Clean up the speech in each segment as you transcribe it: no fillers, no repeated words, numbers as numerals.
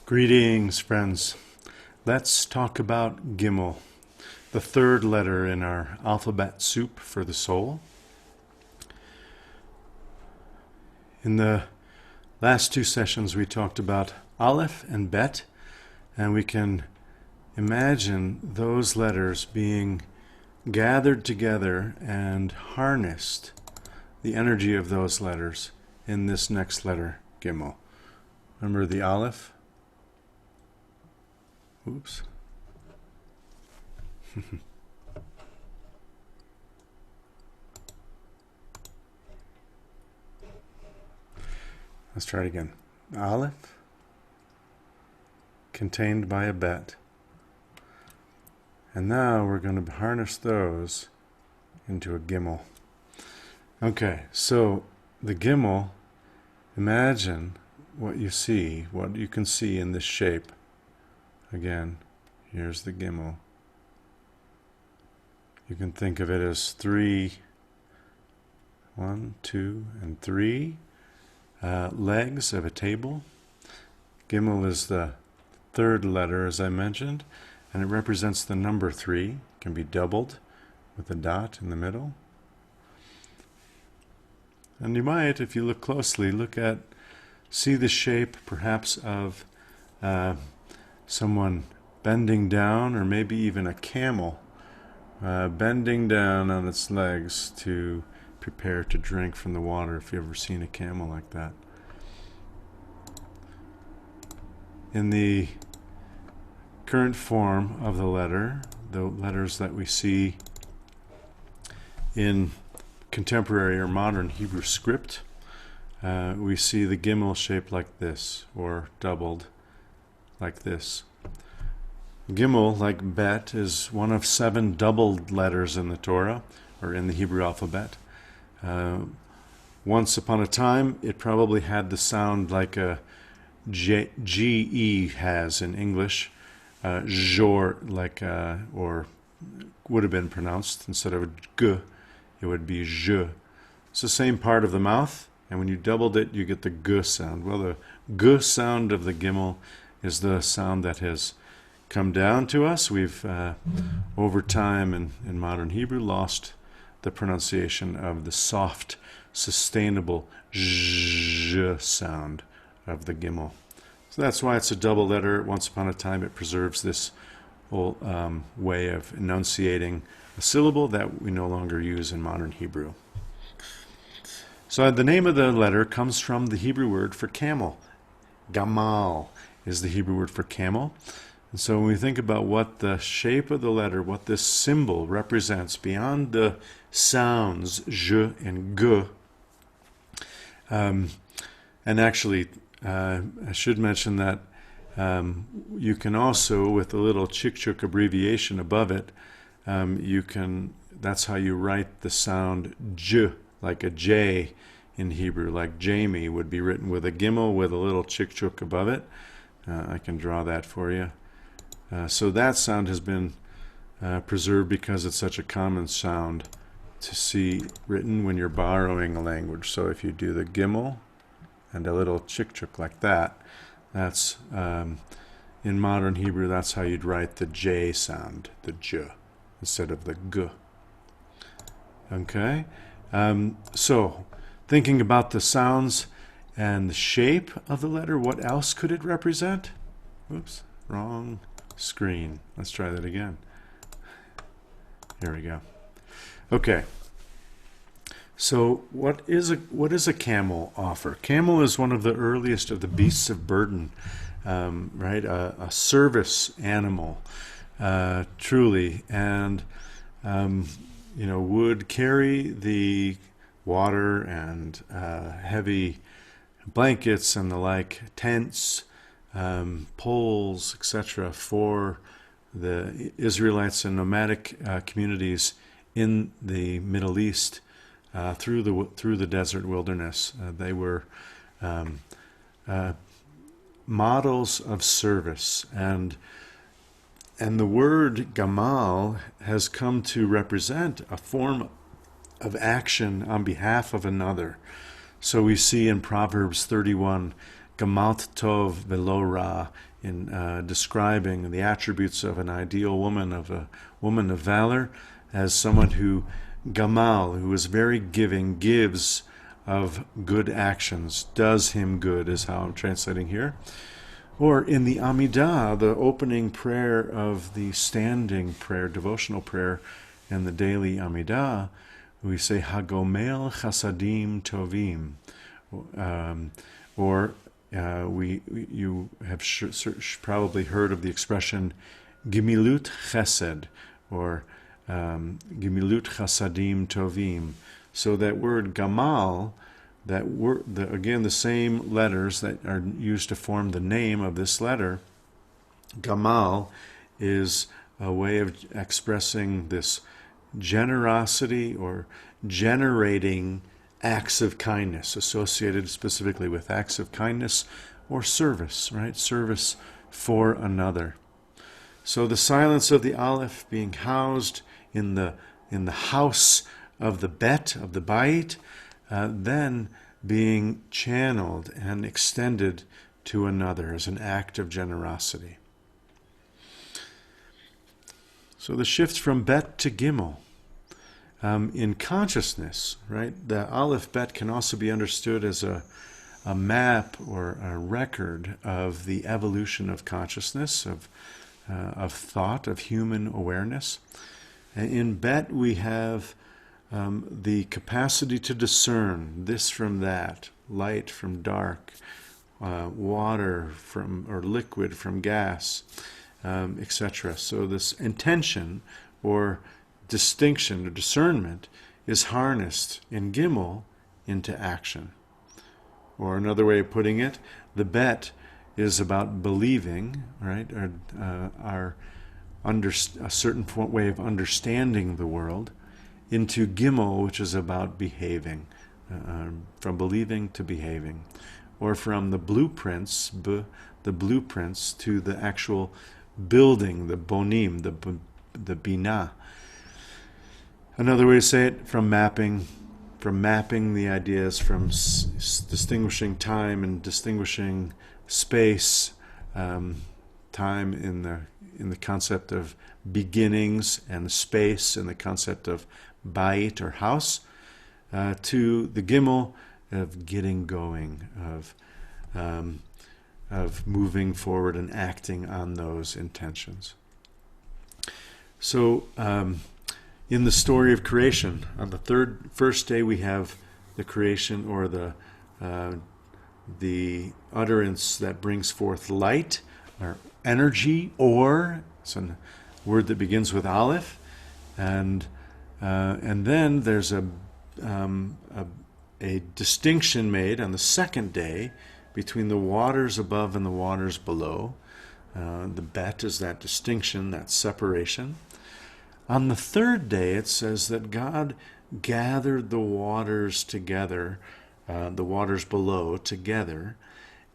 Greetings, friends. Let's talk about Gimmel, the third letter in our alphabet soup for the soul. In the last two sessions, we talked about Aleph and Bet, and we can imagine those letters being gathered together and harnessed, the energy of those letters, in this next letter, Gimmel. Remember the Aleph? Oops. Let's try it again. Aleph, contained by a bet. And now we're going to harness those into a Gimmel. Okay, so the Gimmel, imagine what you see, what you can see in this shape. Again, here's the Gimmel. You can think of it as three, 1, 2, and 3 legs of a table. Gimmel is the third letter, as I mentioned, and it represents the number 3. It can be doubled with a dot in the middle. And you might, if you look closely, see the shape perhaps of someone bending down, or maybe even a camel bending down on its legs to prepare to drink from the water, if you've ever seen a camel like that. In the current form of the letters that we see in contemporary or modern Hebrew script, we see the Gimmel shaped like this, or doubled like this. Gimmel, like Bet, is one of 7 doubled letters in the Torah, or in the Hebrew alphabet. Once upon a time, it probably had the sound like a G-E has in English, Jor, or would have been pronounced, instead of a G, it would be Je. It's the same part of the mouth, and when you doubled it, you get the G sound. Well, the G sound of the Gimmel is the sound that has come down to us. We've, over time in modern Hebrew, lost the pronunciation of the soft, sustainable zh sound of the Gimmel. So that's why it's a double letter. Once upon a time, it preserves this whole way of enunciating a syllable that we no longer use in modern Hebrew. So the name of the letter comes from the Hebrew word for camel. Gamal is the Hebrew word for camel. And so when we think about what the shape of the letter, what this symbol represents beyond the sounds je and g, and actually I should mention that you can also, with a little chik-chuk abbreviation above it, that's how you write the sound j, like a J in Hebrew, like Jamie would be written with a Gimmel with a little chik-chuk above it. I can draw that for you. So that sound has been preserved because it's such a common sound to see written when you're borrowing a language. So if you do the Gimmel and a little chik-chuk like that, that's in modern Hebrew, that's how you'd write the J sound, the J, instead of the G. Okay? So thinking about the sounds and the shape of the letter, what else could it represent? Oops, wrong screen. Let's try that again. Here we go. Okay. So what is a camel offer? Camel is one of the earliest of the beasts of burden, right? A service animal, truly, and would carry the water and heavy blankets and the like, tents, poles, etc., for the Israelites and nomadic communities in the Middle East through the desert wilderness. They were models of service, and the word gamal has come to represent a form of action on behalf of another. So we see in Proverbs 31, Gamalt Tov Velo Ra, in describing the attributes of an ideal woman, of a woman of valor, as someone who, Gamal, who is very giving, gives of good actions, does him good, is how I'm translating here. Or in the Amidah, the opening prayer of the standing prayer, devotional prayer, and the daily Amidah, we say Hagomel Chasadim Tovim, you have probably heard of the expression Gimilut Chesed, or Gimilut Chasadim Tovim. So that word Gamal, that word, again, the same letters that are used to form the name of this letter, Gamal is a way of expressing this generosity or generating acts of kindness, associated specifically with acts of kindness or service, right? Service for another. So the silence of the Aleph being housed in the house of the Bet, of the Bait, then being channeled and extended to another as an act of generosity. So the shift from Bet to Gimmel. In consciousnness, right, the Aleph Bet can also be understood as a map or a record of the evolution of consciousness, of thought, of human awareness. In Bet we have the capacity to discern this from that, light from dark, water from, or liquid from gas, etc. So this intention or distinction or discernment is harnessed in Gimmel into action. Or another way of putting it, the Bet is about believing, right, a certain way of understanding the world, into Gimmel, which is about behaving, from believing to behaving, or from the blueprints, the blueprints, to the actual building, the bonim, the binah. Another way to say it, from mapping the ideas, from distinguishing time and distinguishing space, time in the concept of beginnings, and space in the concept of bait or house, to the Gimmel of getting going, of moving forward and acting on those intentions. So in the story of creation, on the first day we have the creation, or the utterance that brings forth light or energy, or it's a word that begins with Aleph, and then there's a distinction made on the second day between the waters above and the waters below. The Bet is that distinction, that separation. On the third day, it says that God gathered the waters together, the waters below together,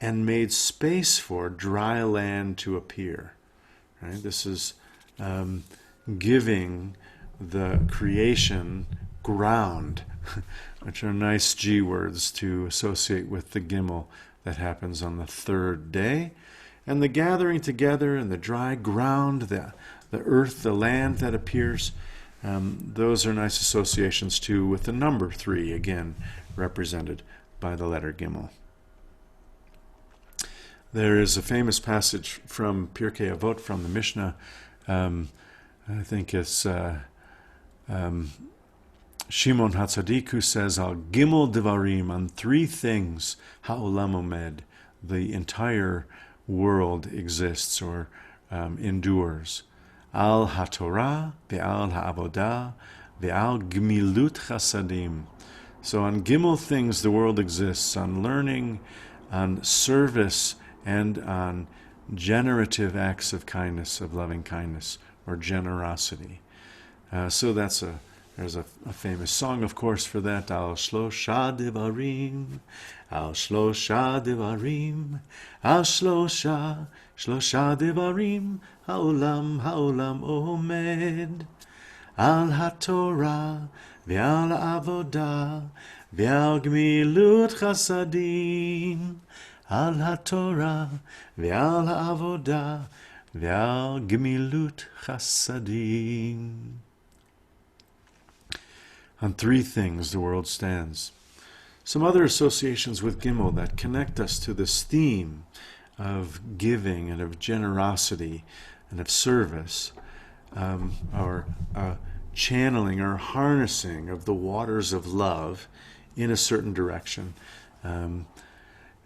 and made space for dry land to appear. Right? This is giving the creation ground, which are nice G words to associate with the Gimmel that happens on the third day. And the gathering together and the dry ground, the earth, the land that appears, those are nice associations too with the number 3, again represented by the letter Gimmel. There is a famous passage from Pirkei Avot, from the Mishnah. I think it's Shimon HaTzadik, who says, Al Gimmel Devarim, on 3 things, Ha'olam Omed, the entire world exists or endures. Al HaTorah, Ve'al HaAvodah, Ve'al Gmilut Chasadim. So on Gimmel things the world exists, on learning, on service, and on generative acts of kindness, of loving kindness, or generosity. So there's a famous song, of course, for that. Al Shlosha Devarim, Al Shlosha Devarim, Al Shlosha Devarim, Ha'olam Omed, Al HaTorah, Ve'al Avodah, Ve'al Gmilut Chasadim, al haTorah ve'al ha'avodah ve'al gemilut chasadim. On three things the world stands. Some other associations with Gimmel that connect us to this theme of giving and of generosity and of service, or channeling or harnessing of the waters of love in a certain direction,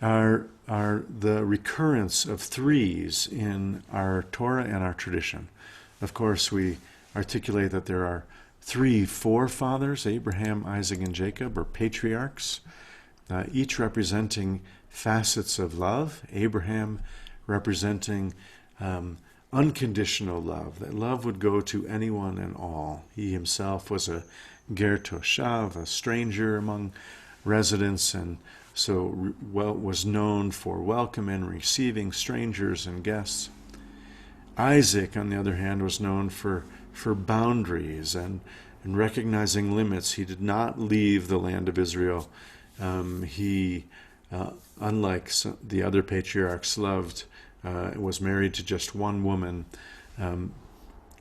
are the recurrence of threes in our Torah and our tradition. Of course, we articulate that there are three forefathers, Abraham, Isaac, and Jacob, or patriarchs, each representing facets of love. Abraham representing unconditional love, that love would go to anyone and all. He himself was a ger toshav, a stranger among residents, and so was known for welcoming and receiving strangers and guests. Isaac, on the other hand, was known for boundaries and recognizing limits. He did not leave the land of Israel. He, unlike the other patriarchs, was married to just one woman,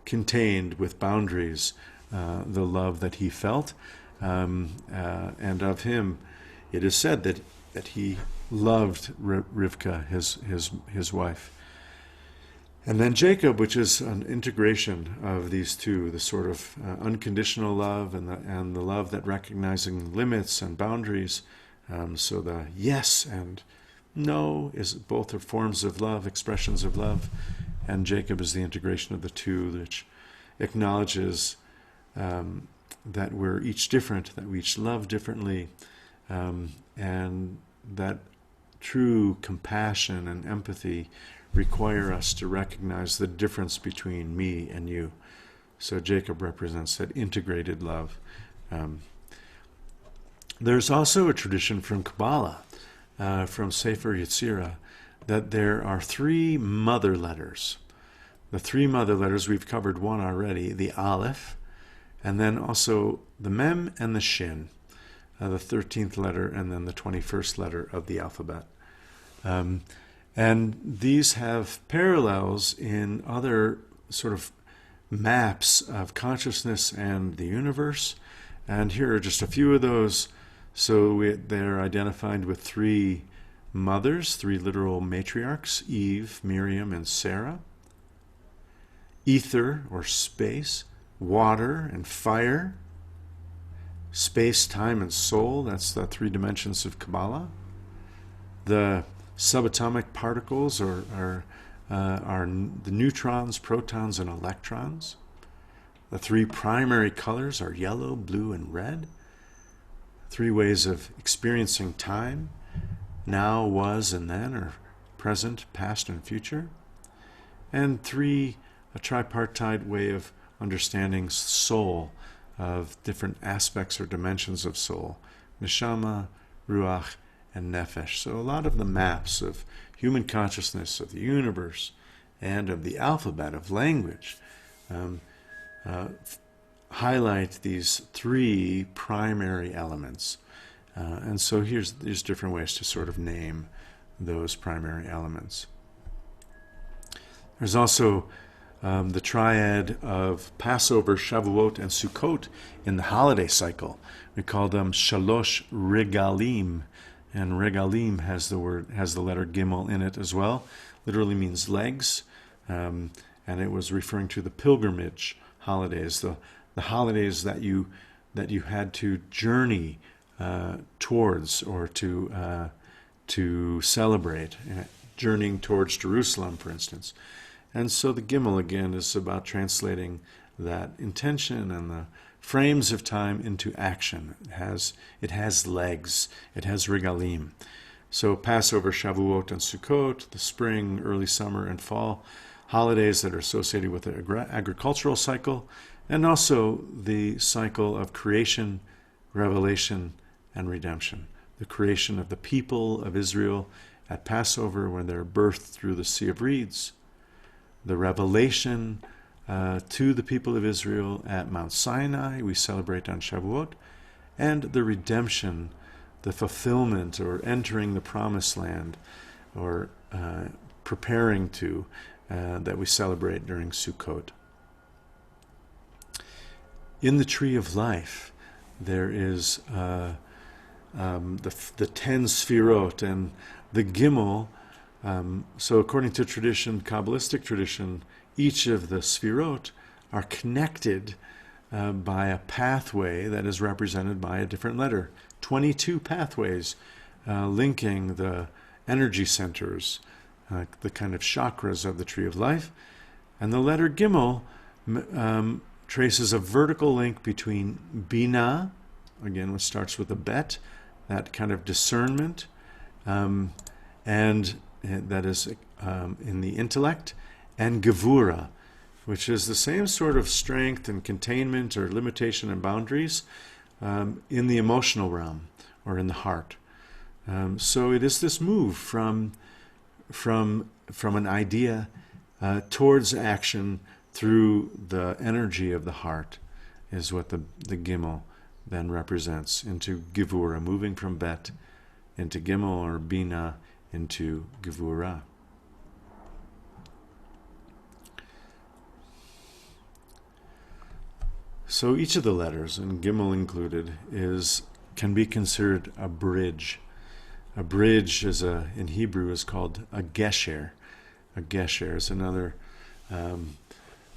contained with boundaries the love that he felt, and of him it is said that he loved Rivka, his wife. And then Jacob, which is an integration of these two, the sort of unconditional love and the love that recognizing limits and boundaries. So the yes and no is both are forms of love, expressions of love, and Jacob is the integration of the two, which acknowledges that we're each different, that we each love differently, and that true compassion and empathy require us to recognize the difference between me and you. So Jacob represents that integrated love. There's also a tradition from Kabbalah, from Sefer Yetzirah, that there are three mother letters. The three mother letters, we've covered one already, the Aleph, and then also the Mem and the Shin, the 13th letter, and then the 21st letter of the alphabet. And these have parallels in other sort of maps of consciousness and the universe. And here are just a few of those. So they're identified with three mothers, three literal matriarchs, Eve, Miriam, and Sarah. Ether, or space, water and fire, space, time, and soul. That's the three dimensions of Kabbalah. The subatomic particles are the neutrons, protons, and electrons. The three primary colors are yellow, blue, and red. Three ways of experiencing time: now, was, and then, or present, past, and future. And a tripartite way of understanding soul, of different aspects or dimensions of soul: neshama, ruach, and nefesh. So a lot of the maps of human consciousness, of the universe, and of the alphabet, of language, highlight these three primary elements. And so there's different ways to sort of name those primary elements. There's also the triad of Passover, Shavuot, and Sukkot in the holiday cycle. We call them Shalosh Regalim, and Regalim has the letter Gimmel in it as well. Literally means legs, and it was referring to the pilgrimage holidays, the holidays that you had to journey towards, or to celebrate, journeying towards Jerusalem, for instance. And so the Gimmel, again, is about translating that intention and the frames of time into action. It has legs. It has regalim. So Passover, Shavuot, and Sukkot, the spring, early summer, and fall holidays that are associated with the agricultural cycle, and also the cycle of creation, revelation, and redemption. The creation of the people of Israel at Passover, when they're birthed through the Sea of Reeds. The revelation to the people of Israel at Mount Sinai, we celebrate on Shavuot, and the redemption, the fulfillment or entering the promised land or preparing to, that we celebrate during Sukkot. In the Tree of Life, there is the 10 Sfirot and the Gimmel. So according to tradition, Kabbalistic tradition, each of the Sfirot are connected by a pathway that is represented by a different letter. 22 pathways linking the energy centers, the kind of chakras of the Tree of Life. And the letter Gimmel traces a vertical link between Bina, again, which starts with a bet, that kind of discernment, and that is in the intellect, and Gevura, which is the same sort of strength and containment or limitation and boundaries in the emotional realm or in the heart. So it is this move from an idea towards action through the energy of the heart is what the Gimmel then represents, into Gevura, moving from Bet into Gimmel or Bina into Gevura. So each of the letters, and Gimmel included, can be considered a bridge. A bridge in Hebrew is called a Gesher. A Gesher is another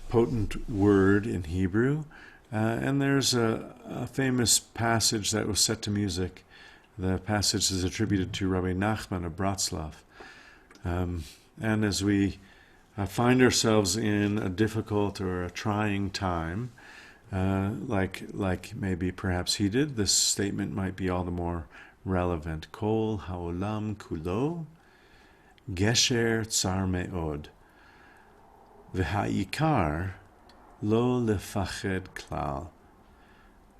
potent word in Hebrew. And there's a famous passage that was set to music. The passage is attributed to Rabbi Nachman of Bratslav. And as we find ourselves in a difficult or a trying time, like maybe perhaps he did, this statement might be all the more relevant. Kol haolam kulo, gesher tsar me'od, v'ha'ikar lo lefached klal.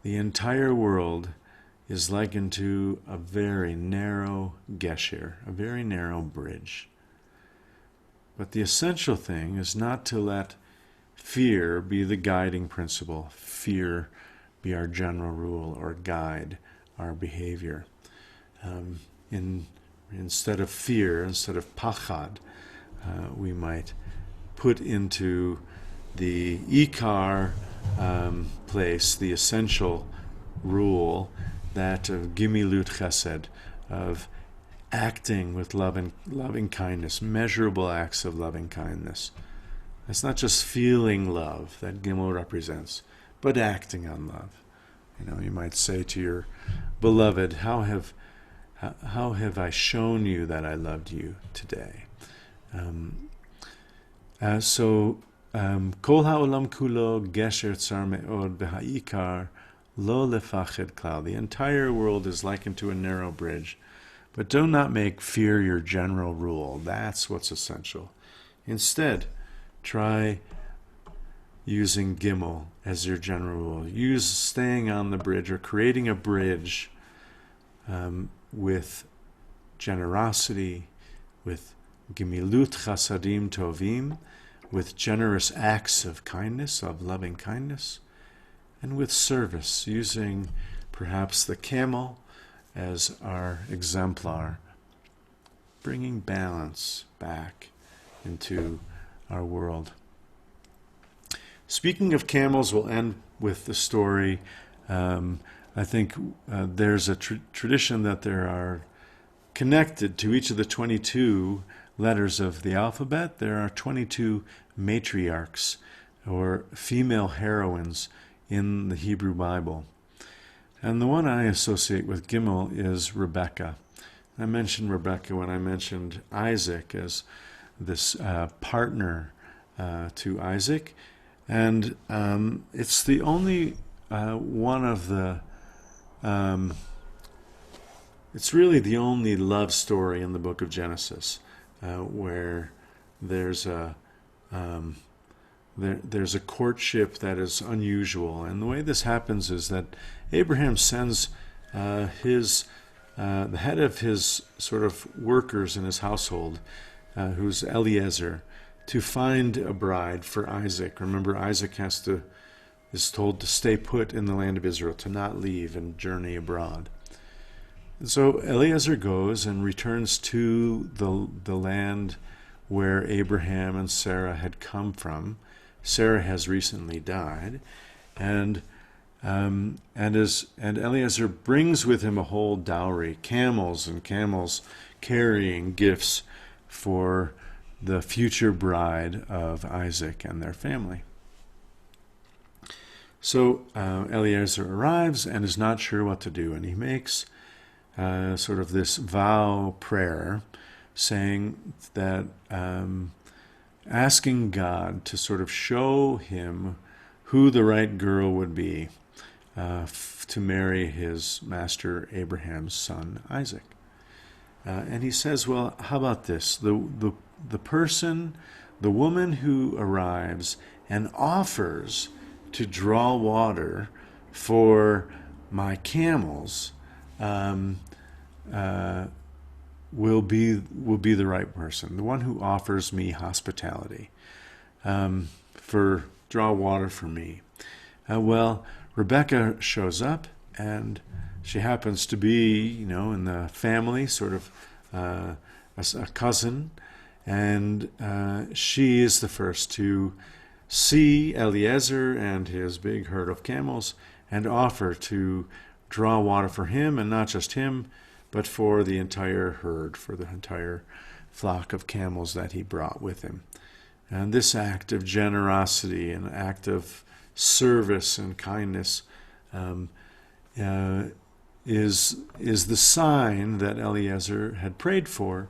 The entire world is likened to a very narrow gesher, a very narrow bridge. But the essential thing is not to let fear be the guiding principle. Fear be our general rule or guide our behavior. Instead of fear, instead of pachad, we might put into the ikar place the essential rule, that of gimilut chesed, of acting with loving kindness, measurable acts of loving kindness. It's not just feeling love that Gimmel represents, but acting on love. You might say to your beloved, how have I shown you that I loved you today? Kol ha'olam kulo gesher tsar me'od v'ha'ikar lo lefached klal. The entire world is likened to a narrow bridge. But do not make fear your general rule. That's what's essential. Instead, try using Gimmel as your general rule. Use staying on the bridge or creating a bridge with generosity, with gimilut chasadim tovim, with generous acts of kindness, of loving kindness, and with service, using perhaps the camel as our exemplar, bringing balance back into our world. Speaking of camels, we'll end with the story. I think there's a tradition that there are connected to each of the 22 letters of the alphabet. There are 22 matriarchs, or female heroines, in the Hebrew Bible. And the one I associate with Gimmel is Rebecca. I mentioned Rebecca when I mentioned Isaac as this partner to Isaac. And it's the only one of the... it's really the only love story in the book of Genesis where there's a courtship that is unusual. And the way this happens is that Abraham sends the head of his sort of workers in his household, who's Eliezer, to find a bride for Isaac. Remember, Isaac is told to stay put in the land of Israel, to not leave and journey abroad. So Eliezer goes and returns to the land where Abraham and Sarah had come from. Sarah has recently died, and Eliezer brings with him a whole dowry, camels and camels carrying gifts for the future bride of Isaac and their family. So Eliezer arrives and is not sure what to do, and he makes sort of this vow prayer, saying that asking God to sort of show him who the right girl would be to marry his master Abraham's son Isaac. And he says, well, how about this? The person, the woman who arrives and offers to draw water for my camels will be the right person, the one who offers me hospitality, for draw water for me. Well, Rebecca shows up, and she happens to be, in the family, sort of a cousin, and she is the first to see Eliezer and his big herd of camels and offer to draw water for him, and not just him, but for the entire herd, for the entire flock of camels that he brought with him. And this act of generosity, an act of service and kindness, is the sign that Eliezer had prayed for,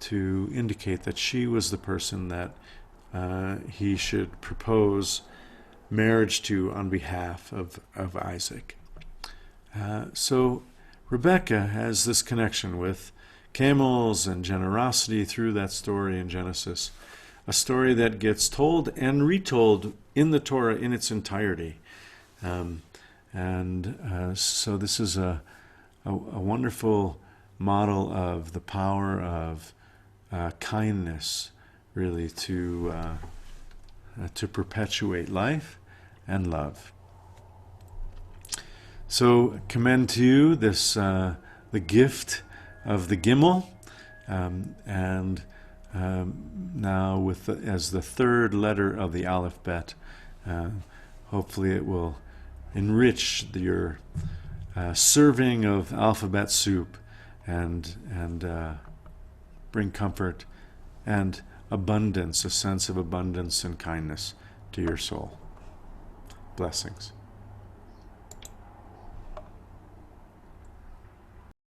to indicate that she was the person that he should propose marriage to on behalf of Isaac. So Rebecca has this connection with camels and generosity through that story in Genesis, a story that gets told and retold in the Torah in its entirety. So this is a wonderful model of the power of kindness, really, to perpetuate life and love. So commend to you this the gift of the Gimmel, and now as the third letter of the AlephBet, hopefully it will enrich your serving of AlephBet soup and bring comfort and abundance, a sense of abundance and kindness to your soul. Blessings.